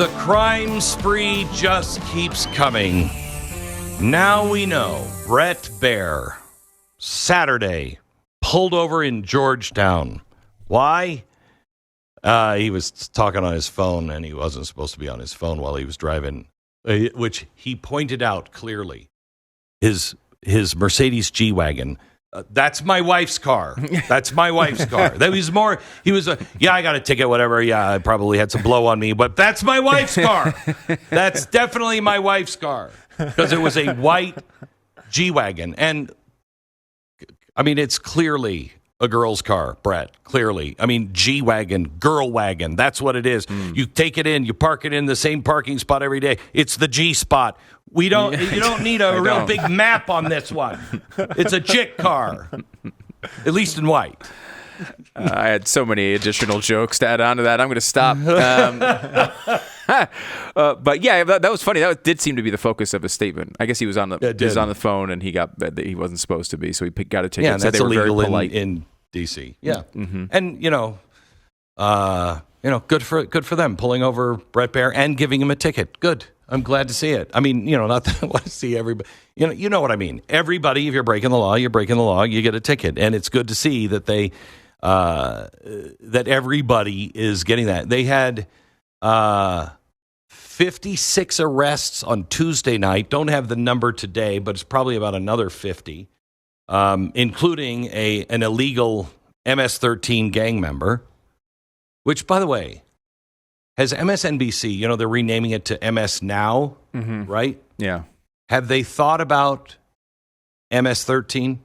The crime spree just keeps coming. Now we know Brett Bear, Saturday, pulled over in Georgetown. Why? He was talking on his phone, and he wasn't supposed to be on his phone while he was driving, which he pointed out clearly. His Mercedes G-Wagon. That's my wife's car. That's my wife's car. That was more. He was I got a ticket, whatever. Yeah, I probably had some blow on me, but that's my wife's car. That's definitely my wife's car because it was a white G-Wagon, and I mean it's clearly a girl's car, Brett. Clearly, I mean G-Wagon, girl wagon. That's what it is. You take it in, you park it in the same parking spot every day. It's the G spot. You don't need a real big map on this one. It's a chick car, at least in white. I had so many additional jokes to add on to that. I'm going to stop. But yeah, that was funny. That did seem to be the focus of his statement. I guess he was on the phone and he wasn't supposed to be, so he got a ticket. Yeah, and that's they were illegal very polite. in D.C. Yeah, and good for them pulling over Brett Bear and giving him a ticket. Good. I'm glad to see it. I mean, not that I want to see everybody. You know what I mean. Everybody, if you're breaking the law, you get a ticket, and it's good to see that that everybody is getting that. They had 56 arrests on Tuesday night. Don't have the number today, but it's probably about another 50, including an illegal MS-13 gang member. Which, by the way, has MSNBC, they're renaming it to MS Now, right? Yeah. Have they thought about MS-13?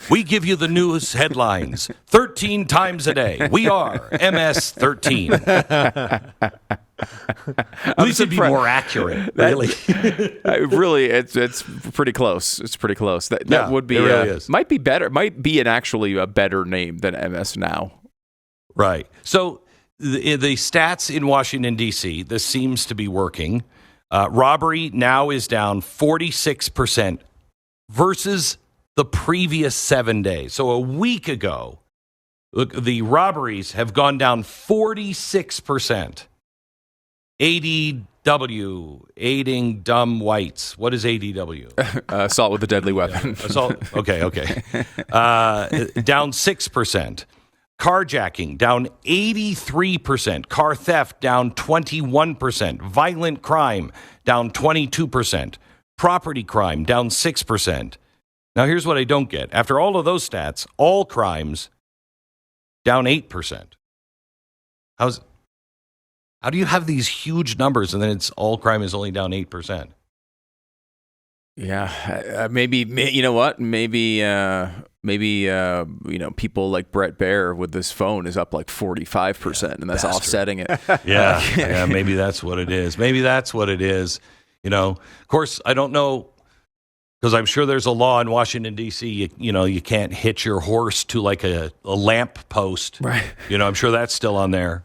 We give you the news headlines 13 times a day. We are MS-13. At least it'd be more accurate, really. It's pretty close. It's pretty close. That would be, it really is. Might be better. Might be actually a better name than MS Now. Right. So the stats in Washington, D.C., this seems to be working. Robbery now is down 46% versus the previous 7 days. So a week ago, look, the robberies have gone down 46%. ADW, aiding dumb whites. What is ADW? Assault with a deadly weapon. Yeah, assault. Okay. Down 6%. Carjacking down 83%. Car theft down 21%. Violent crime down 22%. Property crime down 6%. Now, here's what I don't get. After all of those stats, all crimes down 8%. How do you have these huge numbers and then it's all crime is only down 8%? Yeah, maybe you know what? Maybe people like Brett Bear with this phone is up like 45%, and that's offsetting it. Yeah, maybe that's what it is. Of course, I don't know because I'm sure there's a law in Washington D.C. You can't hitch your horse to like a lamp post. Right. I'm sure that's still on there.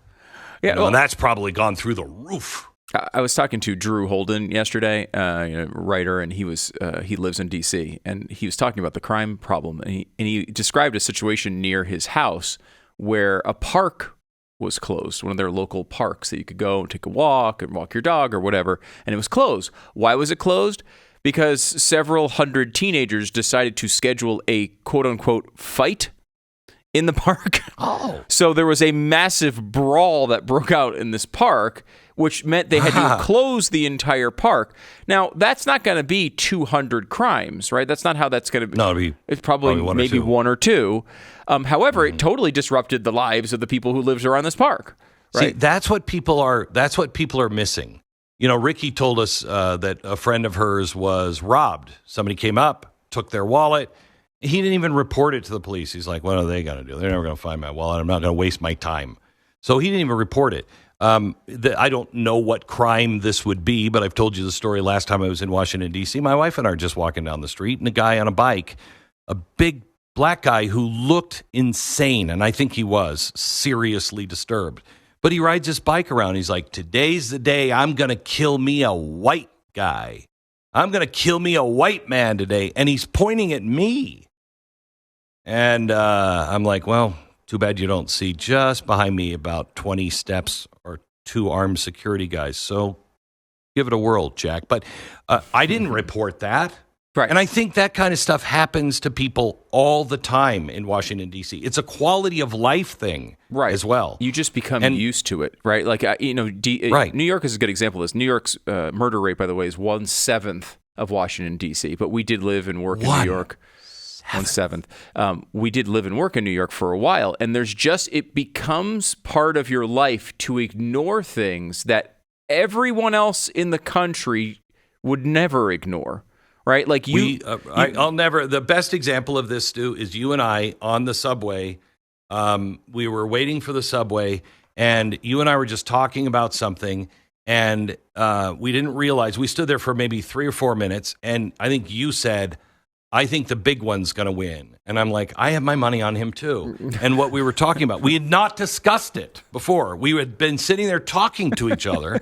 Yeah, and that's probably gone through the roof. I was talking to Drew Holden yesterday, writer, and he lives in D.C., and he was talking about the crime problem, and he described a situation near his house where a park was closed, one of their local parks that you could go and take a walk and walk your dog or whatever, and it was closed. Why was it closed? Because several hundred teenagers decided to schedule a quote-unquote fight in the park. Oh. So there was a massive brawl that broke out in this park, which meant they had to close the entire park. Now, that's not going to be 200 crimes, right? That's not how that's going to be. No, it's probably maybe one or two. However, it totally disrupted the lives of the people who lived around this park. Right? See, that's what people are missing. Ricky told us that a friend of hers was robbed. Somebody came up, took their wallet. He didn't even report it to the police. He's like, what are they going to do? They're never going to find my wallet. I'm not going to waste my time. So he didn't even report it. I don't know what crime this would be, but I've told you the story last time I was in Washington, D.C. My wife and I are just walking down the street, and a guy on a bike, a big black guy who looked insane, and I think he was seriously disturbed. But he rides his bike around. He's like, today's the day I'm going to kill me a white guy. I'm going to kill me a white man today. And he's pointing at me. And I'm like, well, too bad you don't see just behind me about 20 steps or 2 armed security guys. So give it a whirl, Jack. But I didn't report that. Right. And I think that kind of stuff happens to people all the time in Washington, D.C. It's a quality of life thing as well. You just become used to it, right? Like, New York is a good example of this. New York's murder rate, by the way, is 1/7 of Washington, D.C., but we did live and work in New York. 1/7. We did live and work in New York for a while, and it becomes part of your life to ignore things that everyone else in the country would never ignore. Right, like I'll never. The best example of this, Stu, is you and I on the subway. We were waiting for the subway, and you and I were just talking about something, and we didn't realize we stood there for maybe 3 or 4 minutes, and I think you said, "I think the big one's going to win," and I'm like, "I have my money on him too." And what we were talking about, we had not discussed it before. We had been sitting there talking to each other.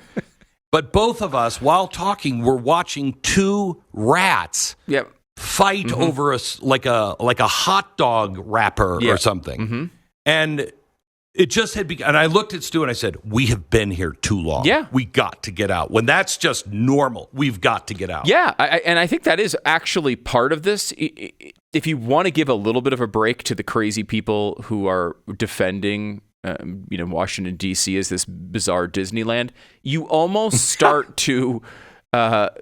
But both of us, while talking, were watching 2 rats fight over like a hot dog wrapper or something. Mm-hmm. And it just had begun. And I looked at Stu and I said, "We have been here too long. Yeah. We got to get out." When that's just normal, we've got to get out. Yeah, and I think that is actually part of this. If you want to give a little bit of a break to the crazy people who are defending Washington, D.C. is this bizarre Disneyland, you almost start to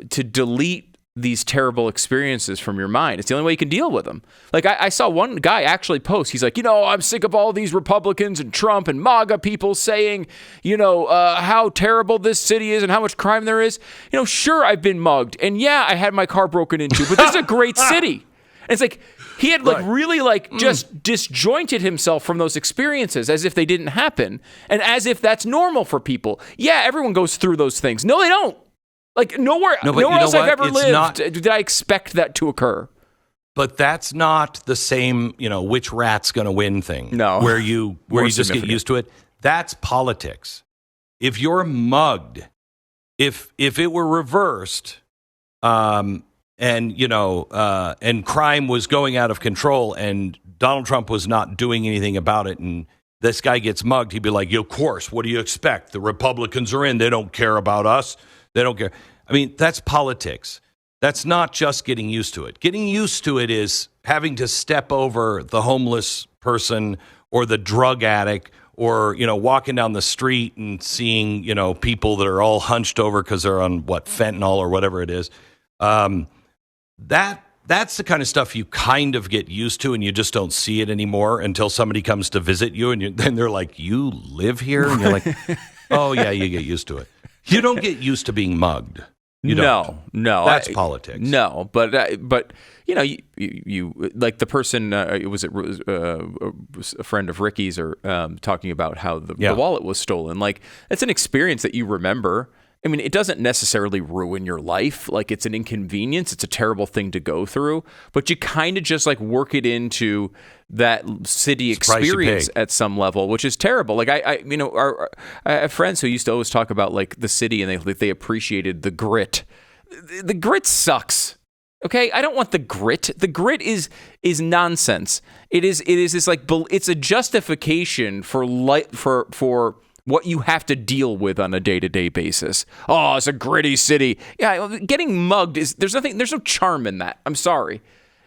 delete these terrible experiences from your mind. It's the only way you can deal with them. Like I saw one guy actually post, he's like, "I'm sick of all these Republicans and Trump and MAGA people saying, how terrible this city is and how much crime there is. Sure, I've been mugged. And yeah, I had my car broken into, but this is a great city." And it's like, he had just disjointed himself from those experiences as if they didn't happen and as if that's normal for people. Yeah, everyone goes through those things. No, they don't. Like nowhere else I've ever lived did I expect that to occur. But that's not the same, which rat's going to win thing. No. Where you just get used to it. That's politics. If you're mugged, if it were reversed, and crime was going out of control and Donald Trump was not doing anything about it and this guy gets mugged, he'd be like, "Of course, what do you expect? The Republicans are in. They don't care about us. They don't care." I mean, that's politics. That's not just getting used to it. Getting used to it is having to step over the homeless person or the drug addict or, walking down the street and seeing, people that are all hunched over because they're on fentanyl or whatever it is. That's the kind of stuff you kind of get used to and you just don't see it anymore until somebody comes to visit you and then they're like, "You live here?" And you're like, "Oh yeah, you get used to it." You don't get used to being mugged. No. That's politics. No, but you like the person. It was a friend of Ricky's or talking about how the wallet was stolen. Like it's an experience that you remember. I mean, it doesn't necessarily ruin your life. Like it's an inconvenience. It's a terrible thing to go through, but you kind of just like work it into that city experience at some level, which is terrible. Like I have friends who used to always talk about like the city and they appreciated the grit. The grit sucks. Okay, I don't want the grit. The grit is nonsense. It is this like it's a justification for what you have to deal with on a day-to-day basis. Oh, it's a gritty city. Yeah, getting mugged there's no charm in that. I'm sorry.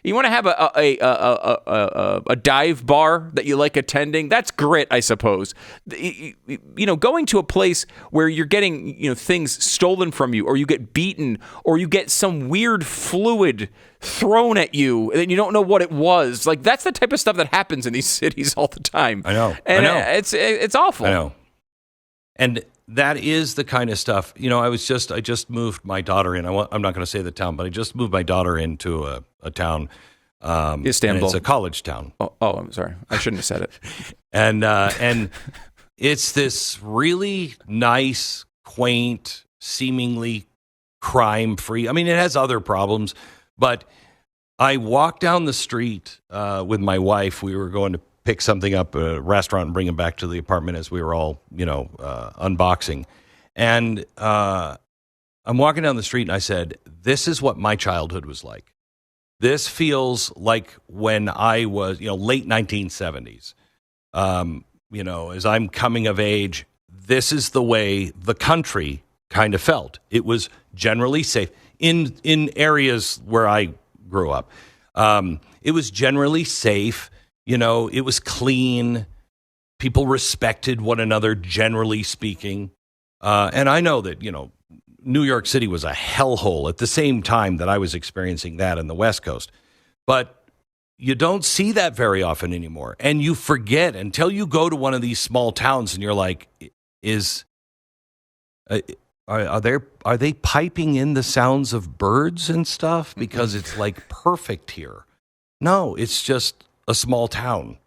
You want to have a dive bar that you like attending? That's grit, I suppose. Going to a place where you're getting things stolen from you, or you get beaten, or you get some weird fluid thrown at you, and you don't know what it was. Like that's the type of stuff that happens in these cities all the time. I know. It's awful. I know. And that is the kind of stuff, I just moved my daughter in. I'm not going to say the town, but I just moved my daughter into a town. Istanbul. It's a college town. Oh, I'm sorry. I shouldn't have said it. And it's this really nice, quaint, seemingly crime-free. I mean, it has other problems, but I walked down the street with my wife. We were going to pick something up at a restaurant and bring it back to the apartment as we were all, unboxing. And I'm walking down the street and I said, "This is what my childhood was like. This feels like when I was, late 1970s. As I'm coming of age, this is the way the country kind of felt. It was generally safe in areas where I grew up. It was generally safe. It was clean. People respected one another, generally speaking. And I know that, New York City was a hellhole at the same time that I was experiencing that in the West Coast. But you don't see that very often anymore. And you forget until you go to one of these small towns and you're like, are they piping in the sounds of birds and stuff? Because it's like perfect here. No, it's just a small town,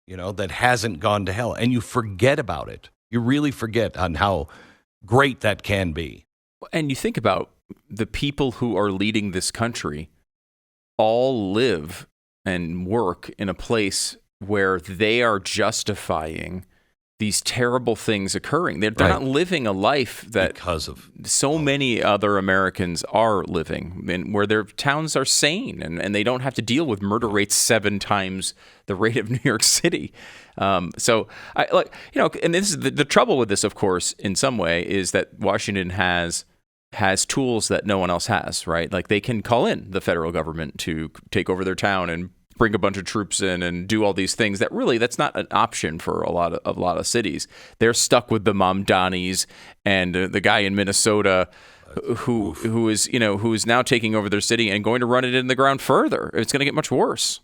that hasn't gone to hell. And you forget about it. You really forget on how great that can be. And you think about the people who are leading this country all live and work in a place where they are justifying these terrible things occurring. They're not living a life that because of so many other Americans are living, and where their towns are sane and they don't have to deal with murder rates 7 times the rate of New York City. So and this is the trouble with this, of course, in some way, is that Washington has tools that no one else has, right? Like they can call in the federal government to take over their town and bring a bunch of troops in and do all these things that's not an option for a lot of cities. They're stuck with the Mamdanis and the guy in Minnesota who is now taking over their city and going to run it in the ground further. It's going to get much worse.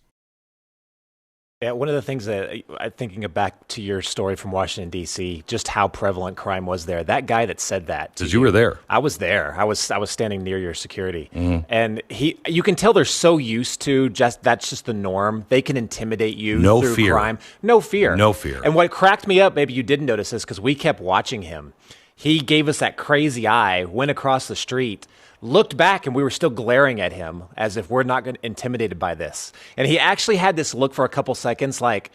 Yeah, one of the things that thinking back to your story from Washington, D.C., just how prevalent crime was there. That guy that said that. Because you were there. I was there. I was standing near your security. Mm-hmm. And you can tell they're so used to that's just the norm. They can intimidate you through crime. No fear. No fear. And what cracked me up, maybe you didn't notice this, because we kept watching him. He gave us that crazy eye, went across the street, looked back, and we were still glaring at him as if we're not intimidated by this. And he actually had this look for a couple seconds like,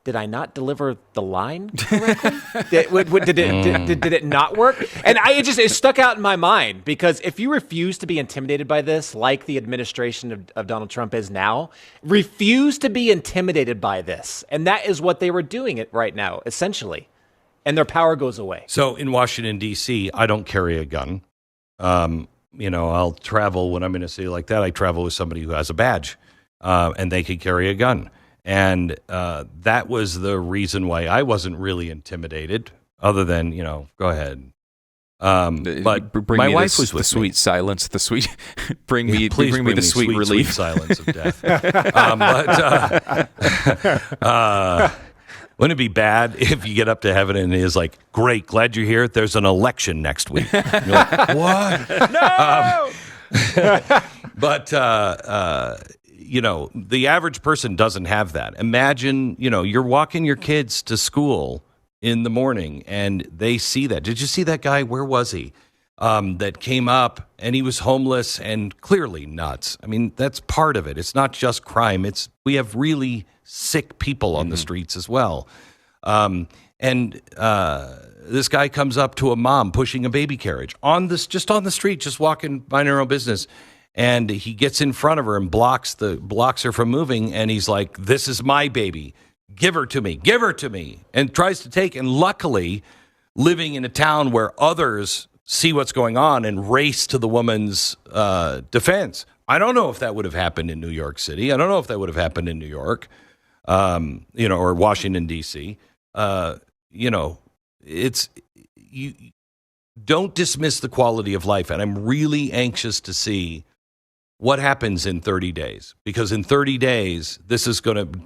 did I not deliver the line correctly? Did it not work? And it stuck out in my mind, because if you refuse to be intimidated by this, like the administration of Donald Trump is now, refuse to be intimidated by this. And that is what they were doing right now, essentially. And their power goes away. So in Washington, D.C., I don't carry a gun. I'll travel when I'm in a city like that. I travel with somebody who has a badge, and they can carry a gun. And that was the reason why I wasn't really intimidated, other than, go ahead. But my wife was with the sweet me. Silence, the sweet, bring me the sweet relief. Sweet silence of death. Wouldn't it be bad if you get up to heaven and it is like, great, glad you're here. There's an election next week. You're like, what? No! But the average person doesn't have that. Imagine, you're walking your kids to school in the morning and they see that. Did you see that guy? Where was he? That came up and he was homeless and clearly nuts. I mean, that's part of it. It's not just crime. We have really sick people on the streets as well. This guy comes up to a mom pushing a baby carriage just on the street, just walking, minding her own business. And he gets in front of her and blocks her from moving. And he's like, "This is my baby. Give her to me. Give her to me." And tries to take. And luckily, living in a town where others see what's going on and race to the woman's defense. I don't know if that would have happened in New York City. I don't know if that would have happened in New York, or Washington, D.C. It's you don't dismiss the quality of life. And I'm really anxious to see what happens in 30 days, because in 30 days,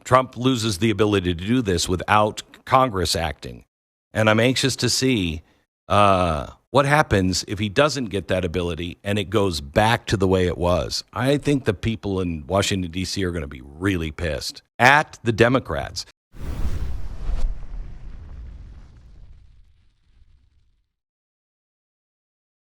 Trump loses the ability to do this without Congress acting. And I'm anxious to see what happens if he doesn't get that ability and it goes back to the way it was. I think the people in Washington, D.C. are going to be really pissed at the Democrats.